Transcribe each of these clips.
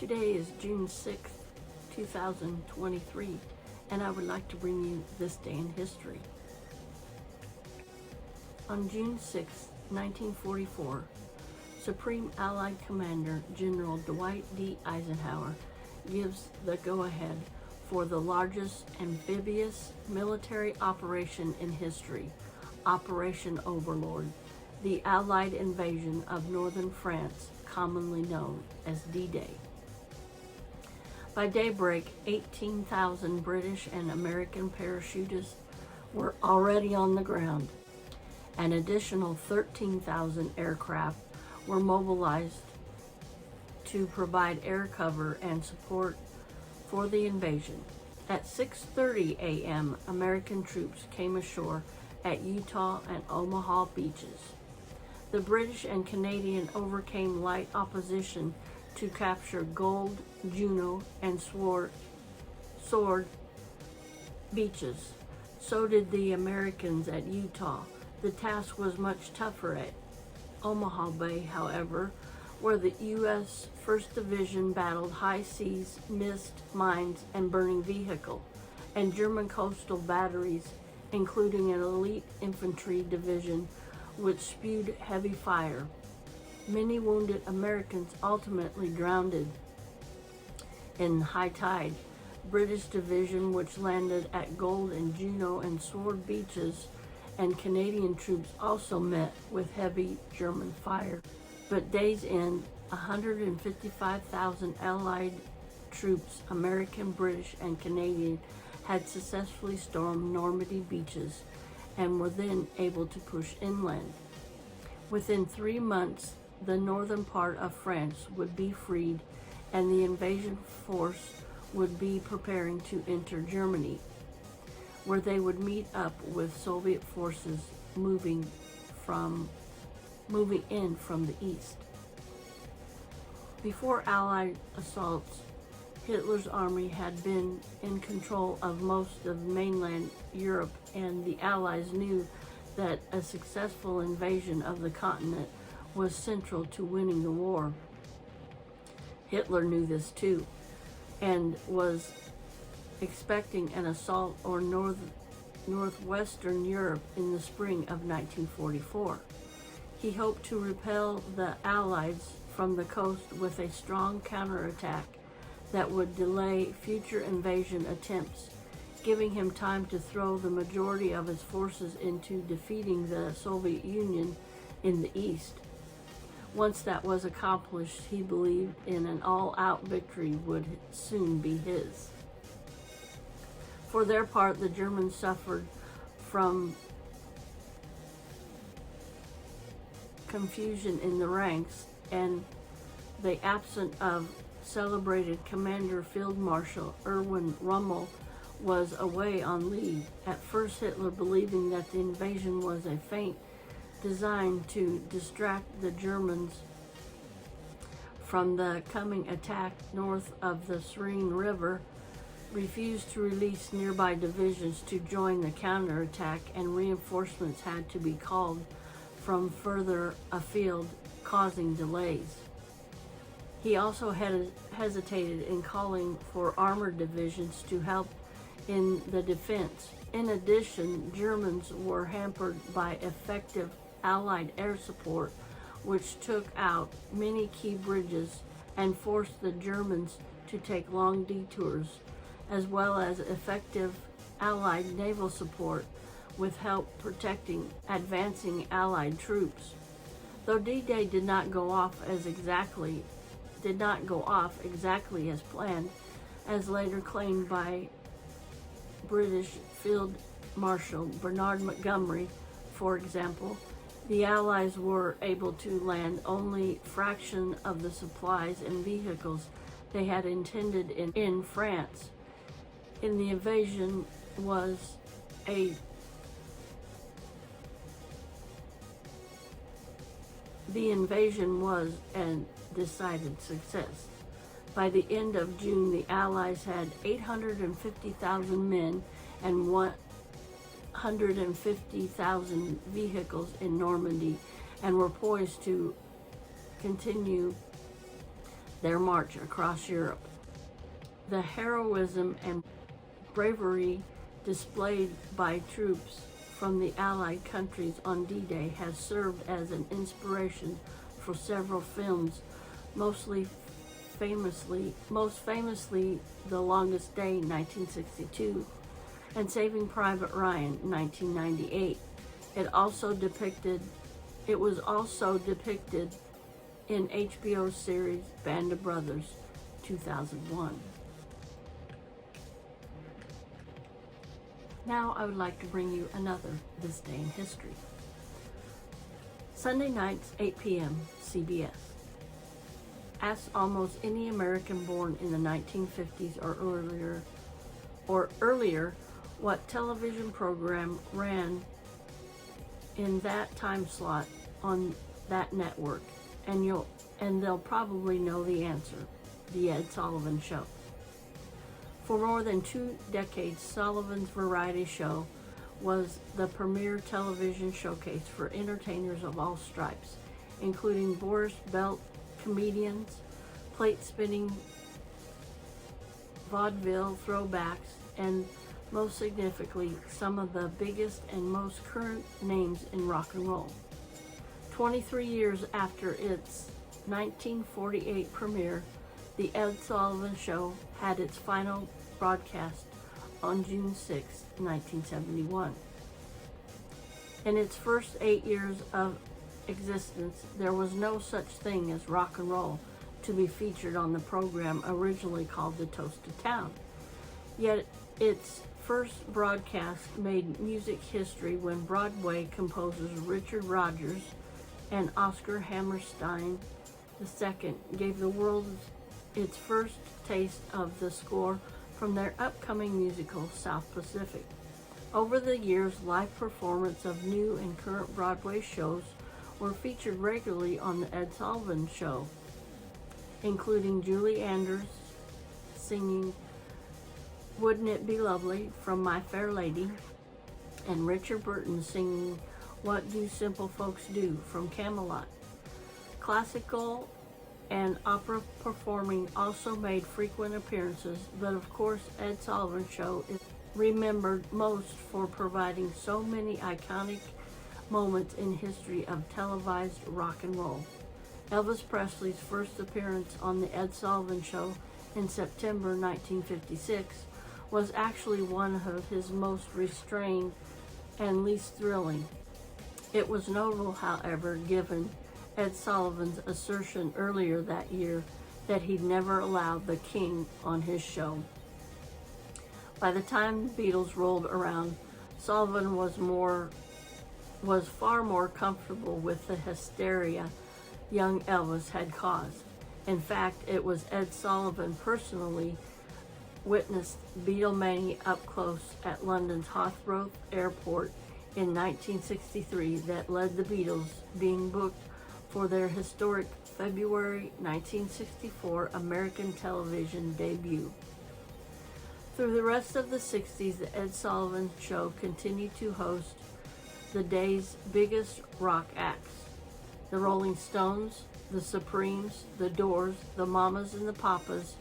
Today is June 6th, 2023, and I would like to bring you this day in history. On June 6, 1944, Supreme Allied Commander General Dwight D. Eisenhower gives the go-ahead for the largest amphibious military operation in history, Operation Overlord, the Allied invasion of northern France, commonly known as D-Day. By daybreak, 18,000 British and American parachutists were already on the ground. An additional 13,000 aircraft were mobilized to provide air cover and support for the invasion. At 6:30 a.m., American troops came ashore at Utah and Omaha beaches. The British and Canadian overcame light opposition to capture Gold, Juno, and Sword beaches. So did the Americans at Utah. The task was much tougher at Omaha Bay, however, where the U.S. 1st Division battled high seas, mist, mines, and burning vehicle, and German coastal batteries, including an elite infantry division, which spewed heavy fire. Many wounded Americans ultimately drowned in high tide. British division, which landed at Gold and Juno and Sword beaches, and Canadian troops also met with heavy German fire. But days in, 155,000 Allied troops, American, British, and Canadian, had successfully stormed Normandy beaches and were then able to push inland. Within 3 months, the northern part of France would be freed and the invasion force would be preparing to enter Germany, where they would meet up with Soviet forces moving in from the east. Before Allied assaults, Hitler's army had been in control of most of mainland Europe, and the Allies knew that a successful invasion of the continent was central to winning the war. Hitler knew this too, and was expecting an assault on northwestern Europe in the spring of 1944. He hoped to repel the Allies from the coast with a strong counterattack that would delay future invasion attempts, giving him time to throw the majority of his forces into defeating the Soviet Union in the east. Once that was accomplished, he believed in an all-out victory would soon be his. For their part, the Germans suffered from confusion in the ranks and the absence of celebrated Commander Field Marshal Erwin Rommel was away on leave. At first, Hitler, believing that the invasion was a feint designed to distract the Germans from the coming attack north of the Seine River, refused to release nearby divisions to join the counterattack, and reinforcements had to be called from further afield, causing delays. He also hesitated in calling for armored divisions to help in the defense. In addition, Germans were hampered by effective Allied air support, which took out many key bridges and forced the Germans to take long detours, as well as effective Allied naval support with help protecting advancing Allied troops. Though D-Day did not go off exactly as planned, as later claimed by British Field Marshal Bernard Montgomery, for example, the Allies were able to land only a fraction of the supplies and vehicles they had intended in France. The invasion was a decided success. By the end of June, the Allies had 850,000 men and 150,000 vehicles in Normandy and were poised to continue their march across Europe. The heroism and bravery displayed by troops from the Allied countries on D-Day has served as an inspiration for several films, most famously The Longest Day, 1962, and Saving Private Ryan, 1998. It was also depicted in HBO's series Band of Brothers, 2001. Now I would like to bring you another This Day in History. Sunday nights, 8 p.m., CBS. Ask almost any American born in the 1950s or earlier what television program ran in that time slot on that network, and they'll probably know the answer: The Ed Sullivan Show. For more than 2 decades, Sullivan's variety show was the premier television showcase for entertainers of all stripes, including Boris Belt comedians, plate-spinning vaudeville throwbacks, and most significantly, some of the biggest and most current names in rock and roll. 23 years after its 1948 premiere, The Ed Sullivan Show had its final broadcast on June 6, 1971. In its first 8 years of existence, there was no such thing as rock and roll to be featured on the program originally called The Toast of Town. Yet its first broadcast made music history when Broadway composers Richard Rodgers and Oscar Hammerstein II gave the world its first taste of the score from their upcoming musical South Pacific. Over the years, live performance of new and current Broadway shows were featured regularly on The Ed Sullivan Show, including Julie Andrews singing Wouldn't It Be Lovely from My Fair Lady, and Richard Burton singing What Do Simple Folks Do from Camelot. Classical and opera performing also made frequent appearances, but of course Ed Sullivan Show is remembered most for providing so many iconic moments in history of televised rock and roll. Elvis Presley's first appearance on The Ed Sullivan Show in September 1956 was actually one of his most restrained and least thrilling. It was notable, however, given Ed Sullivan's assertion earlier that year that he'd never allowed the King on his show. By the time the Beatles rolled around, Sullivan was far more comfortable with the hysteria young Elvis had caused. In fact, it was Ed Sullivan personally witnessed Beatlemania up close at London's Heathrow Airport in 1963 that led the Beatles being booked for their historic February 1964 American television debut. Through the rest of the 60s, the Ed Sullivan Show continued to host the day's biggest rock acts: the Rolling Stones, the Supremes, the Doors, the Mamas and the Papas,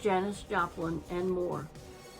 Janis Joplin, and more.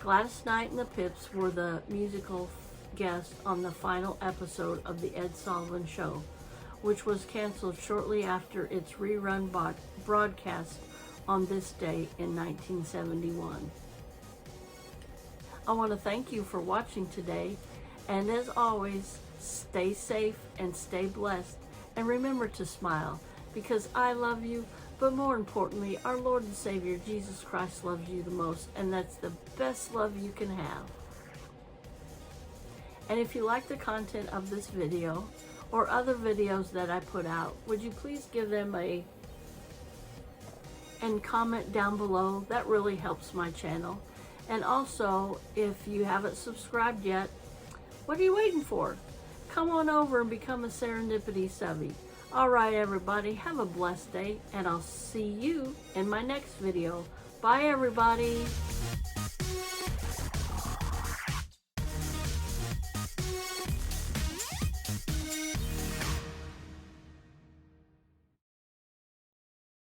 Gladys Knight and the Pips were the musical guests on the final episode of The Ed Sullivan Show, which was canceled shortly after its rerun broadcast on this day in 1971. I want to thank you for watching today, and as always, stay safe and stay blessed, and remember to smile, because I love you, but more importantly, our Lord and Savior Jesus Christ loves you the most, and that's the best love you can have. And if you like the content of this video or other videos that I put out, would you please give them and comment down below? That really helps my channel. And also, if you haven't subscribed yet, what are you waiting for? Come on over and become a Serendipity Subby. Alright everybody, have a blessed day, and I'll see you in my next video. Bye everybody!